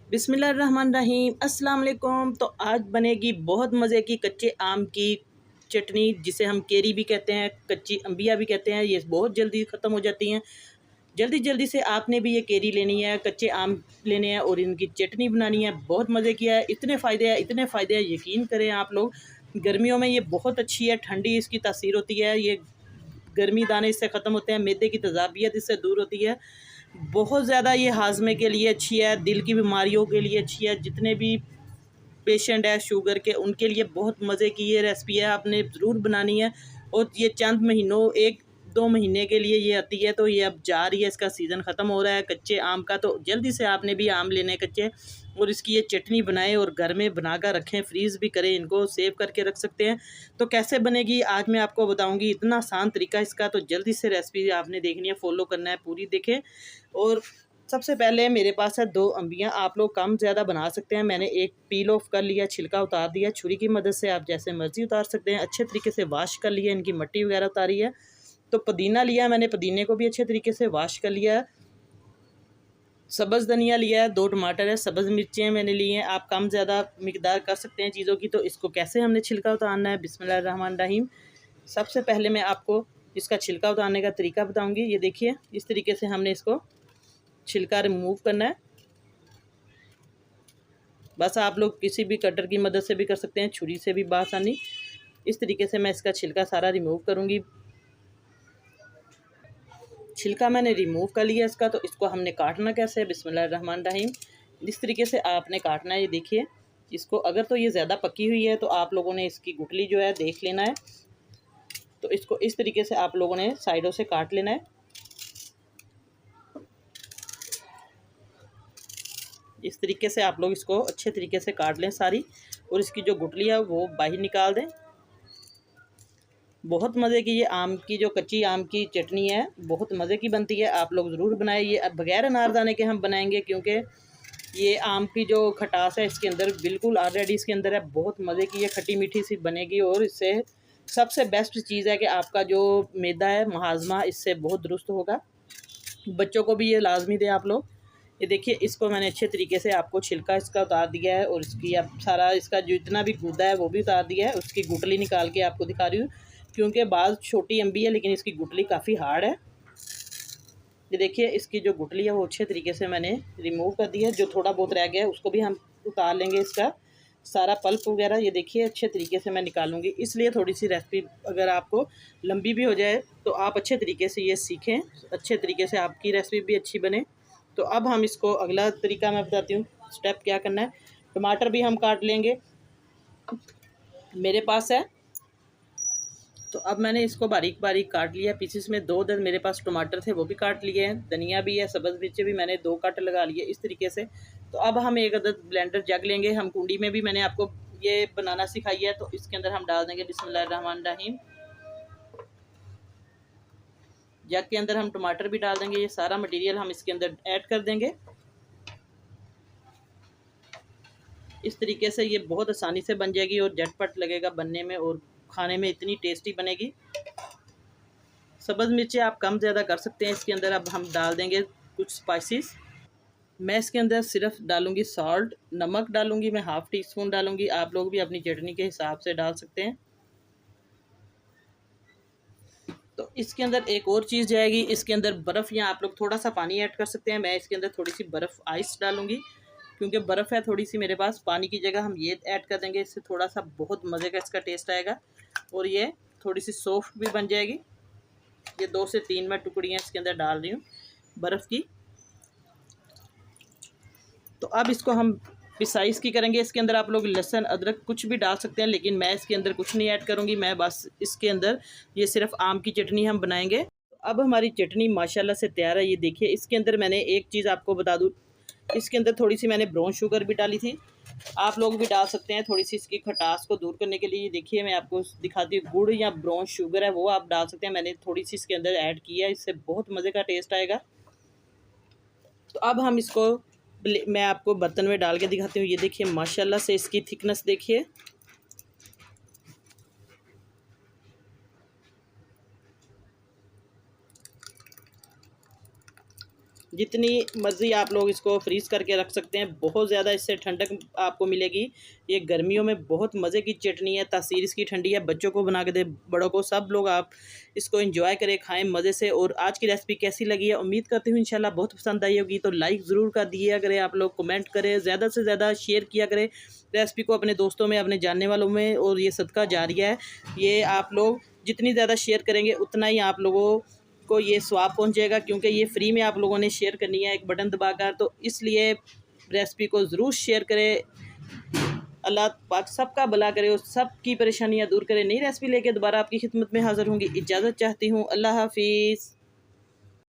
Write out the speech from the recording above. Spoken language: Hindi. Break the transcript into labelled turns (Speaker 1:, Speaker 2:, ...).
Speaker 1: बिस्मिल्लाहिर्रहमानिर्रहीम अस्सलाम वालेकुम। तो आज बनेगी बहुत मज़े की कच्चे आम की चटनी, जिसे हम केरी भी कहते हैं, कच्ची अंबिया भी कहते हैं। ये बहुत जल्दी ख़त्म हो जाती हैं। जल्दी जल्दी से आपने भी ये केरी लेनी है, कच्चे आम लेने हैं और इनकी चटनी बनानी है। बहुत मज़े की है, इतने फ़ायदे हैं, यकीन करें आप लोग। गर्मियों में ये बहुत अच्छी है, ठंडी इसकी तासीर होती है। ये गर्मी दाने इससे ख़त्म होते हैं, मैदे की तेज़ाबियत इससे दूर होती है। बहुत ज़्यादा ये हाजमे के लिए अच्छी है, दिल की बीमारियों के लिए अच्छी है। जितने भी पेशेंट है शुगर के, उनके लिए बहुत मज़े की ये रेसिपी है, आपने ज़रूर बनानी है। और ये चंद महीनों 1-2 महीने के लिए ये आती है, तो ये अब जा रही है, इसका सीज़न ख़त्म हो रहा है कच्चे आम का। तो जल्दी से आपने भी आम लेने कच्चे, और इसकी ये चटनी बनाएं और घर में बना कर रखें, फ्रीज़ भी करें, इनको सेव करके रख सकते हैं। तो कैसे बनेगी आज मैं आपको बताऊँगी, इतना आसान तरीका इसका। तो जल्दी से रेसिपी आपने देखनी है, फॉलो करना है, पूरी देखें। और सबसे पहले मेरे पास है 2 अंबियाँ, आप लोग कम ज़्यादा बना सकते हैं। मैंने एक पील ऑफ कर लिया, छिलका उतार दिया, छुरी की मदद से आप जैसे मर्ज़ी उतार सकते हैं। अच्छे तरीके से वॉश कर लिया, इनकी मट्टी वगैरह उतारी है। तो पुदीना लिया मैंने, पुदीने को भी अच्छे तरीके से वॉश कर लिया है। सब्ज़ धनिया लिया है, 2 टमाटर है, सब्ज़ मिर्चें मैंने ली हैं। आप कम ज़्यादा मिकदार कर सकते हैं चीज़ों की। तो इसको कैसे हमने छिलका उतारना है, बिस्मिल्लाहिर्रहमानिर्रहीम। सबसे पहले मैं आपको इसका छिलका उतारने का तरीका बताऊँगी। ये देखिए, इस तरीके से हमने इसको छिलका रिमूव करना है। बस आप लोग किसी भी कटर की मदद से भी कर सकते हैं, छुरी से भी बासानी। इस तरीके से मैं इसका छिलका सारा रिमूव करूँगी। छिलका मैंने रिमूव कर लिया इसका। तो इसको हमने काटना कैसे है, बिस्मिल्लाहिर्रहमानिर्रहीम। इस तरीके से आपने काटना है। ये देखिए, इसको अगर तो ये ज़्यादा पकी हुई है तो आप लोगों ने इसकी गुठली जो है देख लेना है। तो इसको इस तरीके से आप लोगों ने साइडों से काट लेना है। इस तरीके से आप लोग इसको अच्छे तरीके से काट लें सारी, और इसकी जो गुठली है वो बाहर निकाल दें। बहुत मज़े की ये आम की जो कच्ची आम की चटनी है, बहुत मज़े की बनती है। आप लोग ज़रूर बनाएं। ये अब बगैर अनारदाने के हम बनाएंगे, क्योंकि ये आम की जो खटास है इसके अंदर बिल्कुल ऑलरेडी इसके अंदर है। बहुत मज़े की ये खट्टी मीठी सी बनेगी। और इससे सबसे बेस्ट चीज़ है कि आपका जो मैदा है, हाजमा इससे बहुत दुरुस्त होगा। बच्चों को भी ये लाजमी दें आप लोग। ये देखिए, इसको मैंने अच्छे तरीके से आपको छिलका इसका उतार दिया है, और इसकी अब सारा इसका जो इतना भी गूदा है वो भी उतार दिया है। उसकी गुठली निकाल के आपको दिखा रही हूँ, क्योंकि बाल छोटी अम्बी है लेकिन इसकी गुठली काफ़ी हार्ड है। ये देखिए, इसकी जो गुठली है वो अच्छे तरीके से मैंने रिमूव कर दी है। जो थोड़ा बहुत रह गया है उसको भी हम उतार लेंगे, इसका सारा पल्प वगैरह। ये देखिए, अच्छे तरीके से मैं निकालूंगी। इसलिए थोड़ी सी रेसिपी अगर आपको लंबी भी हो जाए तो आप अच्छे तरीके से ये सीखें, अच्छे तरीके से आपकी रेसिपी भी अच्छी बने। तो अब हम इसको अगला तरीका मैं बताती हूँ, स्टेप क्या करना है। टमाटर भी हम काट लेंगे, मेरे पास है। तो अब मैंने इसको बारीक बारीक काट लिया पीसेस में। 2 मेरे पास टमाटर थे, वो भी काट लिए हैं। धनिया भी है, सब्ज़ मिर्चें भी मैंने 2 कट लगा लिए इस तरीके से। तो अब हम एक अदद ब्लेंडर जग लेंगे। हम कुंडी में भी मैंने आपको ये बनाना सिखाई है। तो इसके अंदर हम डाल देंगे बिस्मिल्लाहिर्रहमानिर्रहीम। जग के अंदर हम टमाटर भी डाल देंगे। ये सारा मटेरियल हम इसके अंदर ऐड कर देंगे। इस तरीके से ये बहुत आसानी से बन जाएगी और झटपट लगेगा बनने में, और खाने में इतनी टेस्टी बनेगी। सब्ज़ मिर्चें आप कम ज़्यादा कर सकते हैं इसके अंदर। अब हम डाल देंगे कुछ स्पाइसेस। मैं इसके अंदर सिर्फ डालूंगी सॉल्ट, नमक डालूंगी मैं 1/2 टीस्पून डालूंगी। आप लोग भी अपनी चटनी के हिसाब से डाल सकते हैं। तो इसके अंदर एक और चीज़ जाएगी, इसके अंदर बर्फ़, या आप लोग थोड़ा सा पानी ऐड कर सकते हैं। मैं इसके अंदर थोड़ी सी बर्फ़ आइस डालूंगी, क्योंकि बर्फ़ है थोड़ी सी मेरे पास। पानी की जगह हम ये ऐड कर देंगे, इससे थोड़ा सा बहुत मज़े का इसका टेस्ट आएगा, और ये थोड़ी सी सॉफ्ट भी बन जाएगी। ये 2 से 3 मैं टुकड़ियाँ इसके अंदर डाल रही हूँ बर्फ़ की। तो अब इसको हम पिसाइस की करेंगे। इसके अंदर आप लोग लहसुन अदरक कुछ भी डाल सकते हैं, लेकिन मैं इसके अंदर कुछ नहीं ऐड करूँगी। मैं बस इसके अंदर ये सिर्फ आम की चटनी हम बनाएंगे। अब हमारी चटनी माशाल्लाह से तैयार है। ये देखिए, इसके अंदर मैंने एक चीज़ आपको बता दूँ, इसके अंदर थोड़ी सी मैंने ब्राउन शुगर भी डाली थी। आप लोग भी डाल सकते हैं थोड़ी सी इसकी खटास को दूर करने के लिए। देखिए, मैं आपको दिखाती हूँ, गुड़ या ब्राउन शुगर है वो आप डाल सकते हैं। मैंने थोड़ी सी इसके अंदर ऐड की है, इससे बहुत मज़े का टेस्ट आएगा। तो अब हम इसको मैं आपको बर्तन में डाल के दिखाती हूँ। ये देखिए, माशाल्लाह से इसकी थिकनेस देखिए। जितनी मर्ज़ी आप लोग इसको फ्रीज़ करके रख सकते हैं, बहुत ज़्यादा इससे ठंडक आपको मिलेगी। ये गर्मियों में बहुत मज़े की चटनी है, तासीर इसकी ठंडी है। बच्चों को बना के दें, बड़ों को, सब लोग आप इसको एंजॉय करें, खाएं मज़े से। और आज की रेसिपी कैसी लगी है, उम्मीद करती हूँ इंशाल्लाह बहुत पसंद आई होगी। तो लाइक ज़रूर कर दिया करें आप लोग, कमेंट करें, ज़्यादा से ज़्यादा शेयर किया करें रेसिपी को अपने दोस्तों में, अपने जानने वालों में। और ये सदका जारिया है, ये आप लोग जितनी ज़्यादा शेयर करेंगे उतना ही आप लोगों को ये स्वाब पहुंचेगा, क्योंकि ये फ्री में आप लोगों ने शेयर करनी है एक बटन दबाकर। तो इसलिए रेसिपी को ज़रूर शेयर करें। अल्लाह पाक सबका भला करे और सबकी परेशानियां दूर करे। नई रेसिपी लेके दोबारा आपकी खिदमत में हाज़िर होंगी। इजाज़त चाहती हूँ। अल्लाह हाफिज़।